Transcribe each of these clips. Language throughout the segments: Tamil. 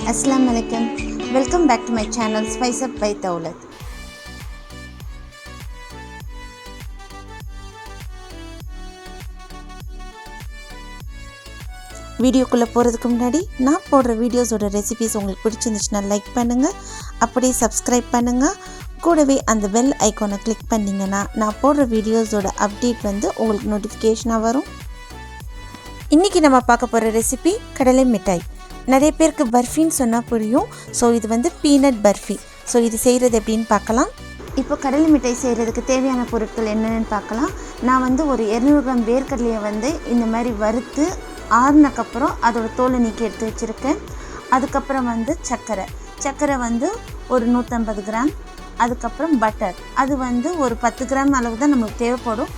Assalamu alaikum. Welcome back to my channel Spice Up by Taulat. வீடியோக்குள்ளே போகிறதுக்கு முன்னாடி நான் போடுற வீடியோஸோட ரெசிபிஸ் உங்களுக்கு பிடிச்சிருந்துச்சுன்னா லைக் பண்ணுங்கள், அப்படியே சப்ஸ்கிரைப் பண்ணுங்கள். கூடவே அந்த பெல் ஐக்கானை கிளிக் பண்ணிங்கன்னா நான் போடுற வீடியோஸோட அப்டேட் உங்களுக்கு நோட்டிஃபிகேஷனாக வரும். இன்றைக்கி நம்ம பார்க்க போகிற ரெசிபி கடலை மிட்டாய். நிறைய பேருக்கு பர்ஃபின்னு சொன்னால் புரியும். ஸோ இது பீனட் பர்ஃபி. ஸோ இது செய்கிறது எப்படின்னு பார்க்கலாம். இப்போ கடலை மிட்டாய் செய்கிறதுக்கு தேவையான பொருட்கள் என்னென்னு பார்க்கலாம். நான் ஒரு 200 கிராம் வேர்க்கடலையை இந்த மாதிரி வறுத்து ஆறுனக்கப்புறம் அதோட தோலை நீக்கி எடுத்து வச்சுருக்கேன். அதுக்கப்புறம் சர்க்கரை ஒரு 150 கிராம். அதுக்கப்புறம் பட்டர், அது ஒரு 10 கிராம் அளவு தான் நம்மளுக்கு தேவைப்படும்.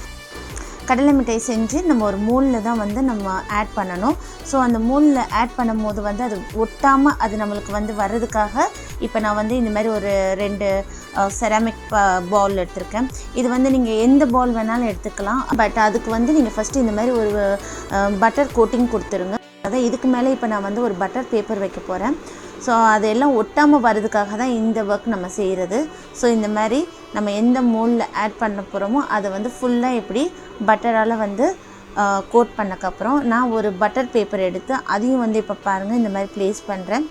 கடலை மிட்டாய் செஞ்சு நம்ம ஒரு மூலில் தான் நம்ம ஆட் பண்ணணும். ஸோ அந்த மூலில் ஆட் பண்ணும் போது அது ஒட்டாமல் அது நம்மளுக்கு வர்றதுக்காக இப்போ நான் இந்த மாதிரி ஒரு 2 செராமிக் பவுல் எடுத்திருக்கேன். இது நீங்கள் எந்த பவுல் வேணாலும் எடுத்துக்கலாம். பட் அதுக்கு நீங்கள் ஃபஸ்ட்டு இந்த மாதிரி ஒரு பட்டர் கோட்டிங் கொடுத்துருங்க. அதான் இதுக்கு மேலே இப்போ நான் ஒரு பட்டர் பேப்பர் வைக்க போகிறேன். ஸோ அதெல்லாம் ஒட்டாமல் வர்றதுக்காக தான் இந்த ஒர்க் நம்ம செய்கிறது. ஸோ இந்த மாதிரி நம்ம எந்த மோல்டில் ஆட் பண்ண போகிறோமோ அதை ஃபுல்லாக எப்படி பட்டரால் கோட் பண்ணக்கப்புறம் நான் ஒரு பட்டர் பேப்பர் எடுத்து அதையும் இப்போ பாருங்கள் இந்த மாதிரி ப்ளேஸ் பண்ணுறேன்.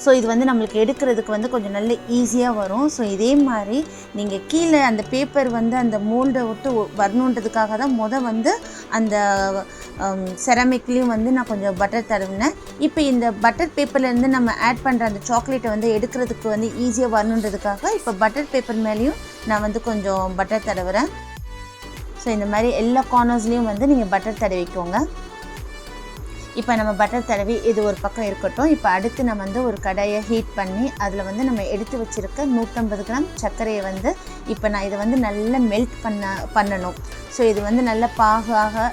ஸோ இது நம்மளுக்கு எடுக்கிறதுக்கு கொஞ்சம் நல்ல ஈஸியாக வரும். ஸோ இதே மாதிரி நீங்கள் கீழே அந்த பேப்பர் அந்த மோல்டை விட்டு வரணுன்றதுக்காக தான் அந்த செராமிக்லேயும் நான் கொஞ்சம் பட்டர் தடவினேன். இப்போ இந்த பட்டர் பேப்பர்லேருந்து நம்ம ஆட் பண்ணுற அந்த சாக்லேட்டை எடுக்கிறதுக்கு ஈஸியாக வரணுன்றதுக்காக இப்போ பட்டர் பேப்பர் மேலேயும் நான் கொஞ்சம் பட்டர் தடவுறேன். ஸோ இந்த மாதிரி எல்லா கார்னர்ஸ்லேயும் நீங்கள் பட்டர் தடவிக்கோங்க. இப்போ நம்ம பட்டர் தடவி இது ஒரு பக்கம் இருக்கட்டும். இப்போ அடுத்து நம்ம ஒரு கடாயை ஹீட் பண்ணி அதில் நம்ம எடுத்து வச்சுருக்க 150 கிராம் சர்க்கரையை இப்போ நான் இதை நல்லா மெல்ட் பண்ணணும். ஸோ இது நல்லா பாகாக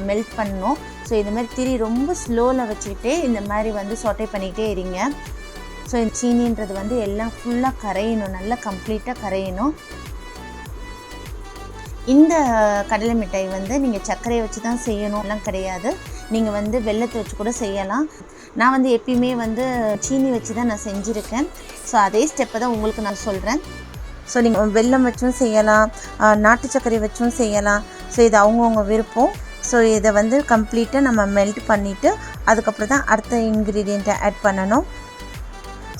மெல்ட் பண்ணணும். ஸோ இது மாதிரி திரி ரொம்ப ஸ்லோவில் வச்சுக்கிட்டே இந்த மாதிரி சொட்டை பண்ணிக்கிட்டே இருங்க. ஸோ இந்த சீனின்றது எல்லாம் ஃபுல்லாக கரையணும், நல்லா கம்ப்ளீட்டாக கரையணும். இந்த கடலை மிட்டாய் நீங்கள் சர்க்கரையை வச்சு தான் செய்யணும்லாம் கிடையாது. நீங்கள் வெல்லத்தை வச்சு கூட செய்யலாம். நான் எப்பயுமே சீனி வச்சு தான் நான் செஞ்சுருக்கேன். ஸோ அதே ஸ்டெப்பை தான் உங்களுக்கு நான் சொல்கிறேன். ஸோ நீங்கள் வெல்லம் வச்சும் செய்யலாம், நாட்டு சர்க்கரை வச்சும் செய்யலாம். ஸோ இது அவங்கவுங்க விருப்பம். ஸோ இதை கம்ப்ளீட்டாக நம்ம மெல்ட் பண்ணிவிட்டு அதுக்கப்புறம் தான் அடுத்த இன்க்ரீடியண்ட்டை ஆட் பண்ணணும்.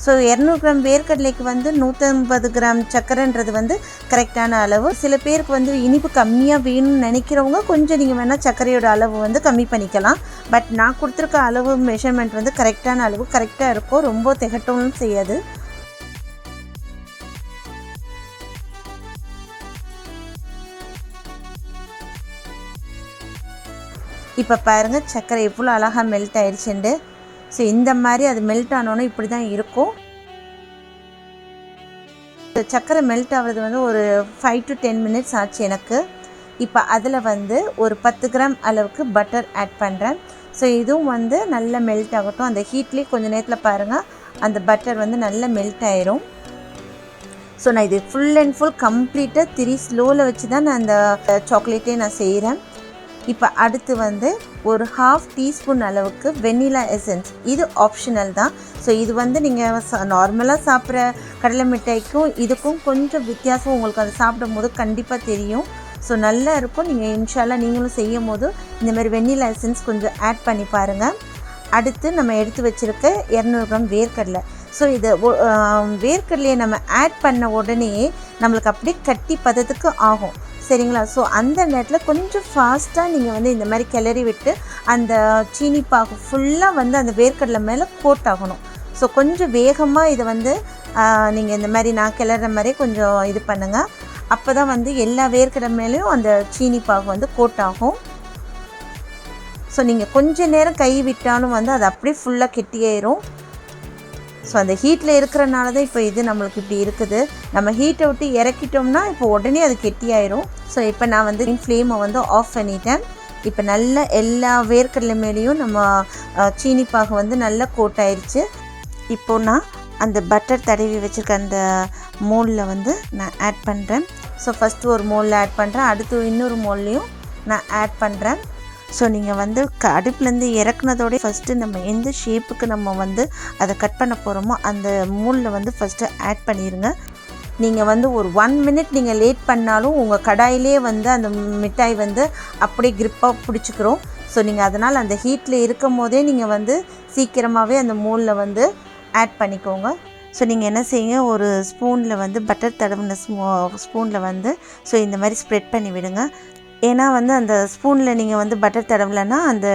ஸோ 200 கிராம் வேர்க்கடலைக்கு 150 கிராம் சர்க்கரைன்றது கரெக்டான அளவு. சில பேருக்கு இனிப்பு கம்மியாக வேணும்னு நினைக்கிறவங்க கொஞ்சம் நீங்கள் வேணால் சர்க்கரையோட அளவு கம்மி பண்ணிக்கலாம். பட் நான் கொடுத்துருக்க அளவு மெஷர்மெண்ட் கரெக்டான அளவு கரெக்டாக இருக்கும், ரொம்ப திகட்டவும் செய்யாது. இப்போ பாருங்கள் சர்க்கரை எவ்வளோ அழகாக மெல்ட் ஆயிடுச்சுண்டு. ஸோ இந்த மாதிரி அது மெல்ட் ஆனோன்னு இப்படி தான் இருக்கும். சர்க்கரை மெல்ட் ஆகிறது ஒரு 5 to 10 மினிட்ஸ் ஆச்சு எனக்கு. இப்போ அதில் ஒரு 10 கிராம் அளவுக்கு பட்டர் ஆட் பண்ணுறேன். ஸோ இதுவும் நல்லா மெல்ட் ஆகட்டும். அந்த ஹீட்லேயே கொஞ்சம் நேரத்தில் பாருங்கள் அந்த பட்டர் நல்லா மெல்ட் ஆயிரும். ஸோ நான் இது ஃபுல் அண்ட் ஃபுல் கம்ப்ளீட்டாக திரி ஸ்லோவில் வச்சு தான் நான் அந்த சாக்லேட்டே நான் செய்கிறேன். இப்போ அடுத்து ஒரு 1/2 டீஸ்பூன் அளவுக்கு வெண்ணிலா எசன்ஸ். இது ஆப்ஷனல் தான். ஸோ இது நீங்கள் நார்மலாக சாப்பிட்ற கடலை மிட்டாய்க்கும் இதுக்கும் கொஞ்சம் வித்தியாசம் உங்களுக்கு அதை சாப்பிடும் போது கண்டிப்பாக தெரியும். ஸோ நல்லா இருக்கும். நீங்கள் இன்ஷால்லா நீங்களும் செய்யும் போது இந்த மாதிரி வெண்ணிலா எசன்ஸ் கொஞ்சம் ஆட் பண்ணி பாருங்கள். அடுத்து நம்ம எடுத்து வச்சுருக்க 200 கிராம் வேர்க்கடலை. ஸோ இது வேர்க்கடலையை நம்ம ஆட் பண்ண உடனே நம்மளுக்கு அப்படியே கட்டி பதத்துக்கு ஆகும், சரிங்களா? ஸோ அந்த நேரத்தில் கொஞ்சம் ஃபாஸ்ட்டாக நீங்கள் இந்த மாதிரி கிளறி விட்டு அந்த சீனி பாகு ஃபுல்லாக அந்த வேர்க்கடலை மேலே கோட் ஆகணும். ஸோ கொஞ்சம் வேகமாக இதை நீங்கள் இந்த மாதிரி நான் கிளற மாதிரி கொஞ்சம் இது பண்ணுங்கள். அப்போ தான் எல்லா வேர்க்கடலை மேலேயும் அந்த சீனி பாகு கோட் ஆகும். ஸோ நீங்கள் கொஞ்சம் நேரம் கை விட்டாலும் அது அப்படியே ஃபுல்லாக கெட்டியாயிரும். ஸோ அந்த ஹீட்டில் இருக்கிறனால தான் இப்போ இது நம்மளுக்கு இப்படி இருக்குது. நம்ம ஹீட்டை விட்டு இறக்கிட்டோம்னா இப்போ உடனே அது கெட்டியாயிரும். ஸோ இப்போ நான் ஃப்ளேமை ஆஃப் பண்ணிட்டேன். இப்போ நல்லா எல்லா வேர்க்கடலை மேலேயும் நம்ம சீனி பாகு நல்லா கோட் ஆயிடுச்சு. இப்போது நான் அந்த பட்டர் தடவி வச்சுருக்க அந்த மோலில் நான் ஆட் பண்ணுறேன். ஸோ ஃபஸ்ட்டு ஒரு மோலில் ஆட் பண்ணுறேன், அடுத்து இன்னொரு மோல்லையும் நான் ஆட் பண்ணுறேன். ஸோ நீங்கள் வந்து அடுப்புலேருந்து இறக்குனதோடய ஃபஸ்ட்டு நம்ம எந்த ஷேப்புக்கு நம்ம வந்து அதை கட் பண்ண போகிறோமோ அந்த மூலில் வந்து ஃபஸ்ட்டு ஆட் பண்ணிடுங்க. நீங்கள் வந்து ஒரு 1 மினிட் நீங்கள் லேட் பண்ணாலும் உங்கள் கடாயிலே வந்து அந்த மிட்டாய் வந்து அப்படியே க்ரிப்பாக பிடிச்சிக்கிறோம். ஸோ நீங்கள் அதனால் அந்த ஹீட்டில் இருக்கும் போதே நீங்கள் வந்து சீக்கிரமாகவே அந்த மூலில் வந்து ஆட் பண்ணிக்கோங்க. ஸோ நீங்கள் என்ன செய்யுங்க, ஒரு ஸ்பூனில் வந்து பட்டர் தடவின ஸ்பூனில் வந்து ஸோ இந்த மாதிரி ஸ்ப்ரெட் பண்ணி விடுங்க. ஏன்னா வந்து அந்த ஸ்பூனில் நீங்கள் வந்து பட்டர் தடவலைன்னா அந்த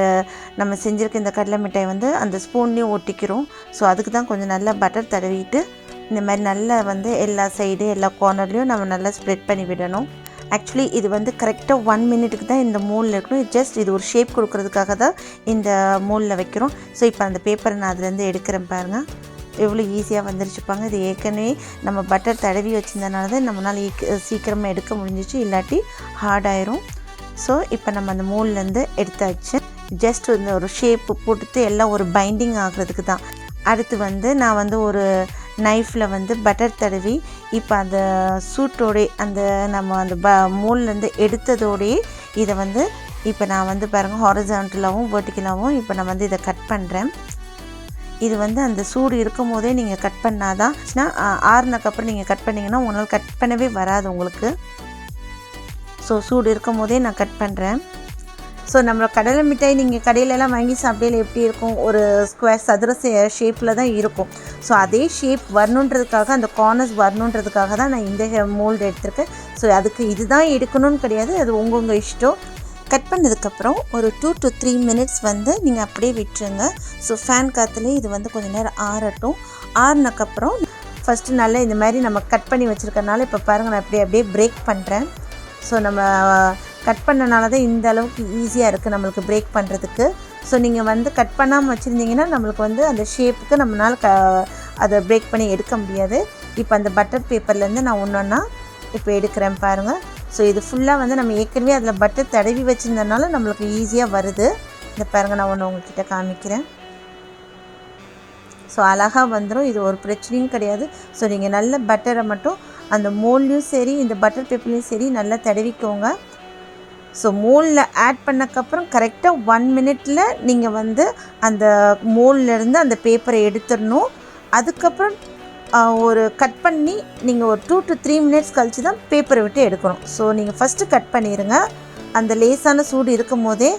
நம்ம செஞ்சுருக்க இந்த கடலை மிட்டாய் வந்து அந்த ஸ்பூன்லேயும் ஒட்டிக்கிறோம். ஸோ அதுக்கு தான் கொஞ்சம் நல்லா பட்டர் தடவிட்டு இந்த மாதிரி நல்லா வந்து எல்லா சைடு எல்லா கார்னர்லேயும் நம்ம நல்லா ஸ்ப்ரெட் பண்ணி விடணும். ஆக்சுவலி இது வந்து கரெக்டாக 1 மினிட்டுக்கு தான் இந்த மூலில் இருக்கணும். ஜஸ்ட் இது ஒரு ஷேப் கொடுக்கறதுக்காக தான் இந்த மூலில் வைக்கிறோம். ஸோ இப்போ அந்த பேப்பரை நான் அதுலேருந்து எடுக்கிறேன் பாருங்கள், எவ்வளோ ஈஸியாக வந்துருச்சுப்பாங்க. இது ஏற்கனவே நம்ம பட்டர் தடவி வச்சுருந்தனால தான் நம்மளால் சீக்கிரமாக எடுக்க முடிஞ்சிச்சு, இல்லாட்டி ஹார்டாயிரும். ஸோ இப்போ நம்ம அந்த மூல்லேருந்து எடுத்தாச்சு. ஜஸ்ட் இந்த ஒரு ஷேப்பு போட்டுட்டு எல்லாம் ஒரு பைண்டிங் ஆகிறதுக்கு தான். அடுத்து வந்து நான் வந்து ஒரு நைஃப்பில் வந்து பட்டர் தடவி இப்போ அந்த சூட்டோடே அந்த நம்ம அந்த மூல்லேருந்து எடுத்ததோடையே இதை வந்து இப்போ நான் வந்து பாருங்கள் ஹாரிசான்டலாகவும் வெர்டிக்கலாகவும் இப்போ நான் வந்து இதை கட் பண்ணுறேன். இது வந்து அந்த சூடு இருக்கும் போதே நீங்கள் கட் பண்ணாதான், ஆறுனக்கப்புறம் நீங்கள் கட் பண்ணிங்கன்னா உங்களால் கட் பண்ணவே வராது உங்களுக்கு. ஸோ சூடு இருக்கும் போதே நான் கட் பண்ணுறேன். ஸோ நம்ம கடலை மிட்டாய் நீங்கள் கடையிலலாம் வாங்கி சாப்பிடையில எப்படி இருக்கும், ஒரு ஸ்கொயர் சதுர ஷேப்பில் தான் இருக்கும். ஸோ அதே ஷேப் வரணுன்றதுக்காக, அந்த கார்னர்ஸ் வரணுன்றதுக்காக தான் நான் இந்த மோல்டு எடுத்திருக்கேன். ஸோ அதுக்கு இதுதான் எடுக்கணும்னு கிடையாது, அது உங்கள் இஷ்டம். கட் பண்ணதுக்கப்புறம் ஒரு 2 to 3 மினிட்ஸ் வந்து நீங்கள் அப்படியே விட்டுருங்க. ஸோ ஃபேன் காற்றுலேயே இது வந்து கொஞ்சம் நேரம் ஆறட்டும். ஆறுனக்கப்புறம் ஃபஸ்ட்டு நல்லா இந்த மாதிரி நம்ம கட் பண்ணி வச்சுருக்கனால இப்போ பாருங்கள் நான் அப்படியே பிரேக் பண்ணுறேன். ஸோ நம்ம கட் பண்ணனால தான் இந்த அளவுக்கு ஈஸியாக இருக்குது நம்மளுக்கு பிரேக் பண்ணுறதுக்கு. ஸோ நீங்கள் வந்து கட் பண்ணாமல் வச்சுருந்தீங்கன்னா நம்மளுக்கு வந்து அந்த ஷேப்புக்கு நம்மளால் அதை பிரேக் பண்ணி எடுக்க முடியாது. இப்போ அந்த பட்டர் பேப்பர்லேருந்து நான் ஒன்றா இப்போ எடுக்கிறேன் பாருங்கள். ஸோ இது ஃபுல்லாக வந்து நம்ம ஏற்கனவே அதில் பட்டர் தடவி வச்சுருந்தனால நம்மளுக்கு ஈஸியாக வருது. இந்த பாருங்கள் நான் ஒன்று உங்கள்கிட்ட காமிக்கிறேன். ஸோ அழகாக வந்துடும், இது ஒரு பிரச்சனையும் கிடையாது. ஸோ நீங்கள் நல்ல பட்டரை மட்டும் அந்த மோல்லையும் சரி இந்த பட்டர் பேப்பர்லேயும் சரி நல்லா தடவிக்கோங்க. ஸோ மோலில் ஆட் பண்ணக்கப்புறம் கரெக்டாக 1 மினிட்டில் நீங்கள் வந்து அந்த மோல்லேருந்து அந்த பேப்பரை எடுத்துடணும். அதுக்கப்புறம் ஒரு கட் பண்ணி நீங்கள் ஒரு 2 to 3 மினிட்ஸ் கழித்து தான் பேப்பரை விட்டு எடுக்கணும். ஸோ நீங்கள் ஃபஸ்ட்டு கட் பண்ணிடுங்க அந்த லேசான சூடு இருக்கும் போதே.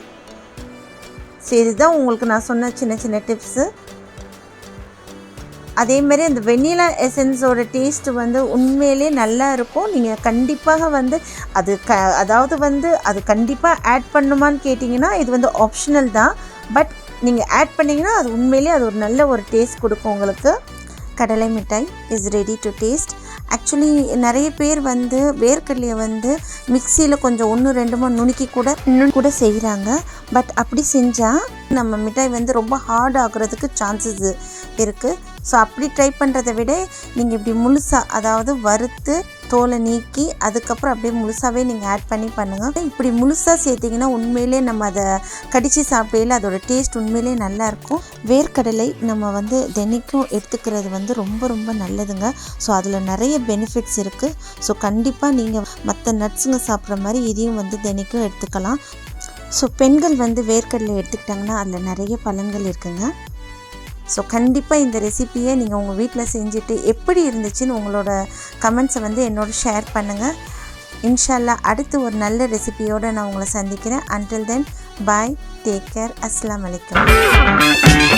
ஸோ இதுதான் உங்களுக்கு நான் சொன்ன சின்ன சின்ன டிப்ஸு. அதேமாதிரி அந்த வெண்ணிலா எசன்ஸோட டேஸ்ட்டு வந்து உண்மையிலே நல்லா இருக்கும். நீங்கள் கண்டிப்பாக வந்து அதாவது வந்து அது கண்டிப்பாக ஆட் பண்ணுமான்னு கேட்டிங்கன்னா இது வந்து ஆப்ஷனல் தான். பட் நீங்கள் ஆட் பண்ணிங்கன்னா அது உண்மையிலே அது ஒரு நல்ல ஒரு டேஸ்ட் கொடுக்கும் உங்களுக்கு. கடலை மிட்டாய் is ready to taste. Actually நிறைய பேர் வந்து வேர்க்கடலையை வந்து மிக்சியில் கொஞ்சம் 1-2 நுணுக்கி கூட செய்கிறாங்க. பட் அப்படி செஞ்சால் நம்ம மிட்டாய் வந்து ரொம்ப ஹார்ட் ஆகுறதுக்கு சான்சஸ் இருக்குது. ஸோ அப்படி ட்ரை பண்ணுறதை விட நீங்கள் இப்படி முழுசாக, அதாவது வறுத்து தோலை நீக்கி அதுக்கப்புறம் அப்படியே முழுசாகவே நீங்கள் ஆட் பண்ணி பண்ணுங்கள். இப்படி முழுசாக சேர்த்திங்கன்னா உண்மையிலே நம்ம அதை கடித்து சாப்பிடையில அதோட டேஸ்ட் உண்மையிலே நல்லாயிருக்கும். வேர்க்கடலை நம்ம வந்து தினைக்கும் எடுத்துக்கிறது வந்து ரொம்ப ரொம்ப நல்லதுங்க. ஸோ அதில் நிறைய பெனிஃபிட்ஸ் இருக்குது. ஸோ கண்டிப்பாக நீங்கள் மற்ற நட்ஸுங்க சாப்பிட்ற மாதிரி இதையும் வந்து தினைக்கும் எடுத்துக்கலாம். ஸோ பெண்கள் வந்து வேர்க்கடலை எடுத்துக்கிட்டாங்கன்னா அதில் நிறைய பலன்கள் இருக்குங்க. ஸோ கண்டிப்பாக இந்த ரெசிப்பியை நீங்கள் உங்கள் வீட்டில் செஞ்சுட்டு எப்படி இருந்துச்சுன்னு உங்களோட கமெண்ட்ஸை வந்து என்னோட ஷேர் பண்ணுங்கள். இன்ஷா அல்லாஹ் அடுத்து ஒரு நல்ல ரெசிபியோடு நான் உங்களை சந்திக்கிறேன். அன்டில் தென் பாய், டேக் கேர், அஸ்ஸலாமு அலைக்கும்.